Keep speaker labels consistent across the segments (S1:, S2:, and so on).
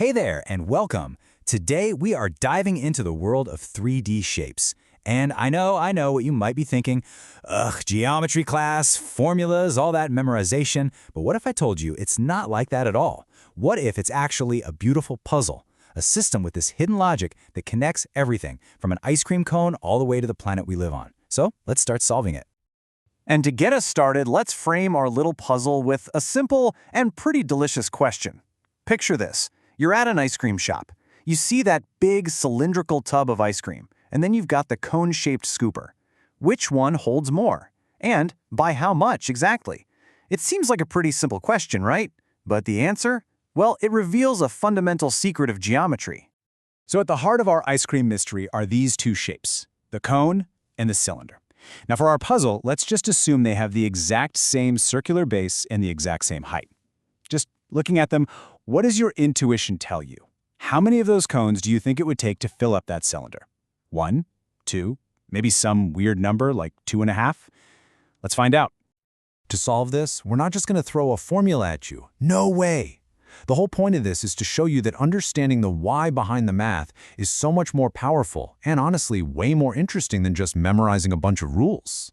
S1: Hey there, and welcome. Today, we are diving into the world of 3D shapes. And I know what you might be thinking. Ugh, geometry class, formulas, all that memorization. But what if I told you it's not like that at all? What if it's actually a beautiful puzzle? A system with this hidden logic that connects everything, from an ice cream cone all the way to the planet we live on. So, let's start solving it.
S2: And to get us started, let's frame our little puzzle with a simple and pretty delicious question. Picture this. You're at an ice cream shop. You see that big cylindrical tub of ice cream, and then you've got the cone-shaped scooper. Which one holds more? And by how much exactly? It seems like a pretty simple question, right? But the answer? Well, it reveals a fundamental secret of geometry.
S1: So at the heart of our ice cream mystery are these two shapes, the cone and the cylinder. Now for our puzzle, let's just assume they have the exact same circular base and the exact same height. Just looking at them, what does your intuition tell you? How many of those cones do you think it would take to fill up that cylinder? 1, 2, maybe some weird number like 2.5? Let's find out. To solve this, we're not just going to throw a formula at you. No way! The whole point of this is to show you that understanding the why behind the math is so much more powerful and honestly way more interesting than just memorizing a bunch of rules.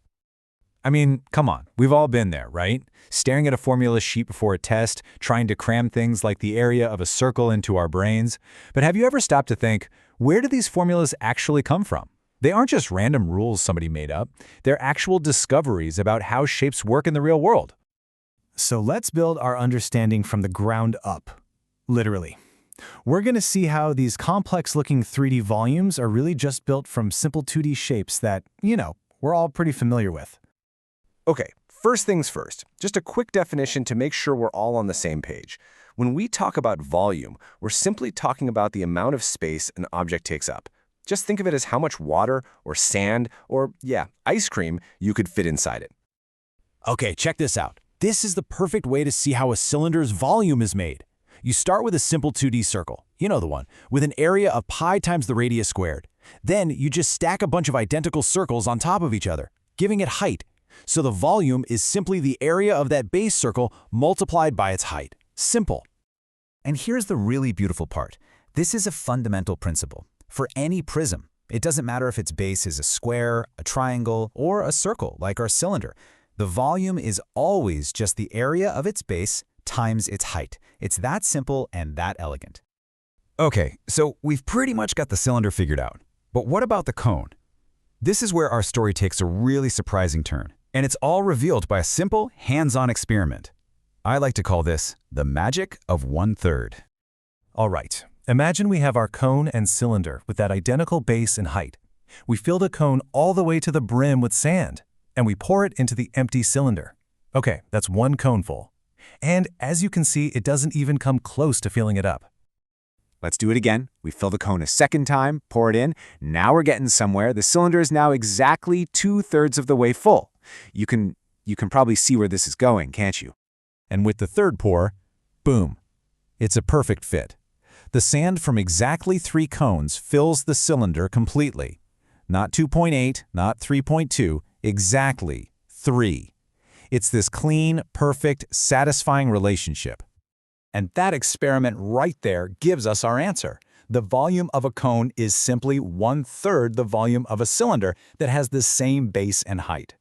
S1: I mean, come on, we've all been there, right? Staring at a formula sheet before a test, trying to cram things like the area of a circle into our brains. But have you ever stopped to think, where do these formulas actually come from? They aren't just random rules somebody made up. They're actual discoveries about how shapes work in the real world. So let's build our understanding from the ground up, literally. We're going to see how these complex-looking 3D volumes are really just built from simple 2D shapes that, we're all pretty familiar with.
S2: Okay, first things first, just a quick definition to make sure we're all on the same page. When we talk about volume, we're simply talking about the amount of space an object takes up. Just think of it as how much water or sand or, ice cream you could fit inside it.
S1: Okay, check this out. This is the perfect way to see how a cylinder's volume is made. You start with a simple 2D circle, you know the one, with an area of pi times the radius squared. Then you just stack a bunch of identical circles on top of each other, giving it height. So the volume is simply the area of that base circle multiplied by its height. Simple. And here's the really beautiful part. This is a fundamental principle. For any prism, it doesn't matter if its base is a square, a triangle, or a circle like our cylinder. The volume is always just the area of its base times its height. It's that simple and that elegant. Okay, so we've pretty much got the cylinder figured out. But what about the cone? This is where our story takes a really surprising turn. And it's all revealed by a simple, hands-on experiment. I like to call this the magic of 1/3.
S3: All right, imagine we have our cone and cylinder with that identical base and height. We fill the cone all the way to the brim with sand, and we pour it into the empty cylinder. Okay, that's one cone full. And as you can see, it doesn't even come close to filling it up.
S2: Let's do it again. We fill the cone a second time, pour it in. Now we're getting somewhere. The cylinder is now exactly 2/3 of the way full. You can probably see where this is going, can't you?
S3: And with the third pour, boom, it's a perfect fit. The sand from exactly 3 cones fills the cylinder completely. Not 2.8, not 3.2, exactly 3. It's this clean, perfect, satisfying relationship.
S1: And that experiment right there gives us our answer. The volume of a cone is simply 1/3 the volume of a cylinder that has the same base and height.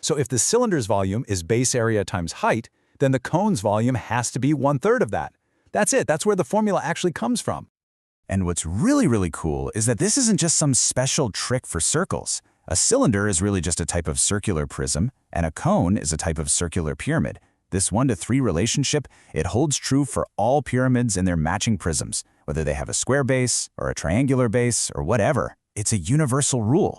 S1: So if the cylinder's volume is base area times height, then the cone's volume has to be 1/3 of that. That's it. That's where the formula actually comes from. And what's really cool is that this isn't just some special trick for circles. A cylinder is really just a type of circular prism, and a cone is a type of circular pyramid. This 1-to-3 relationship, it holds true for all pyramids and their matching prisms, whether they have a square base or a triangular base or whatever. It's a universal rule.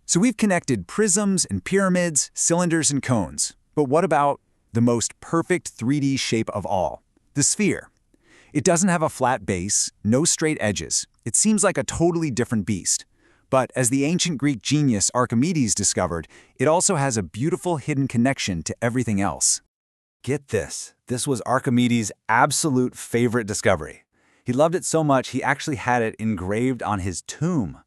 S1: So we've connected prisms and pyramids, cylinders and cones. But what about the most perfect 3D shape of all, the sphere? It doesn't have a flat base, no straight edges. It seems like a totally different beast. But as the ancient Greek genius Archimedes discovered, it also has a beautiful hidden connection to everything else. Get this. This was Archimedes' absolute favorite discovery. He loved it so much he actually had it engraved on his tomb.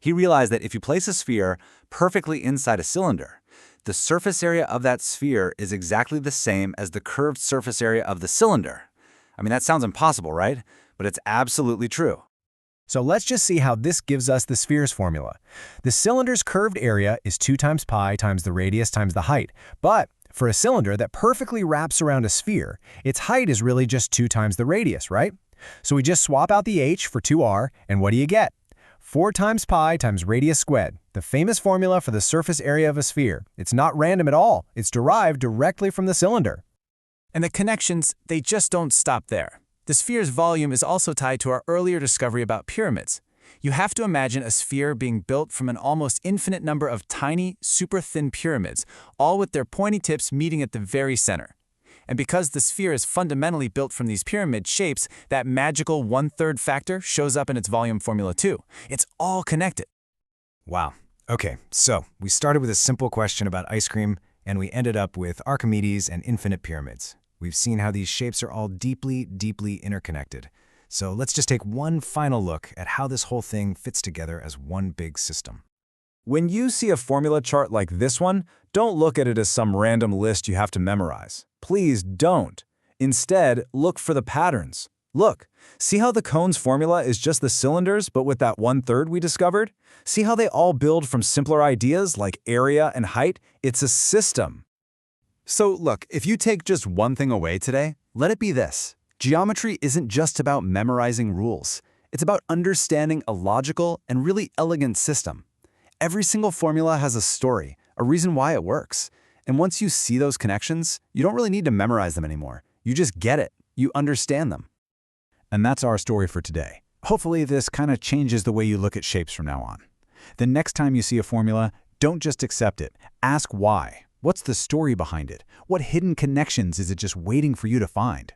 S1: He realized that if you place a sphere perfectly inside a cylinder, the surface area of that sphere is exactly the same as the curved surface area of the cylinder. I mean, that sounds impossible, right?
S2: but it's absolutely true.
S4: So let's just see how this gives us the sphere's formula. The cylinder's curved area is 2 times pi times the radius times the height. But for a cylinder that perfectly wraps around a sphere, its height is really just 2 times the radius, right? So we just swap out the h for 2r, and what do you get? 4 times pi times radius squared, the famous formula for the surface area of a sphere. It's not random at all. It's derived directly from the cylinder.
S5: And the connections, they just don't stop there. The sphere's volume is also tied to our earlier discovery about pyramids. You have to imagine a sphere being built from an almost infinite number of tiny, super thin pyramids, all with their pointy tips meeting at the very center. And because the sphere is fundamentally built from these pyramid shapes, that magical 1/3 factor shows up in its volume formula too. It's all connected.
S4: Wow. Okay, so we started with a simple question about ice cream, and we ended up with Archimedes and infinite pyramids. We've seen how these shapes are all deeply, deeply interconnected. So let's just take one final look at how this whole thing fits together as one big system.
S1: When you see a formula chart like this one, don't look at it as some random list you have to memorize. Please don't. Instead, look for the patterns. Look, see how the cone's formula is just the cylinders, but with that 1/3 we discovered? See how they all build from simpler ideas like area and height? It's a system. So look, if you take just one thing away today, let it be this. Geometry isn't just about memorizing rules. It's about understanding a logical and really elegant system. Every single formula has a story, a reason why it works. And once you see those connections, you don't really need to memorize them anymore. You just get it. You understand them. And that's our story for today. Hopefully this kind of changes the way you look at shapes from now on. The next time you see a formula, don't just accept it. Ask why. What's the story behind it? What hidden connections is it just waiting for you to find?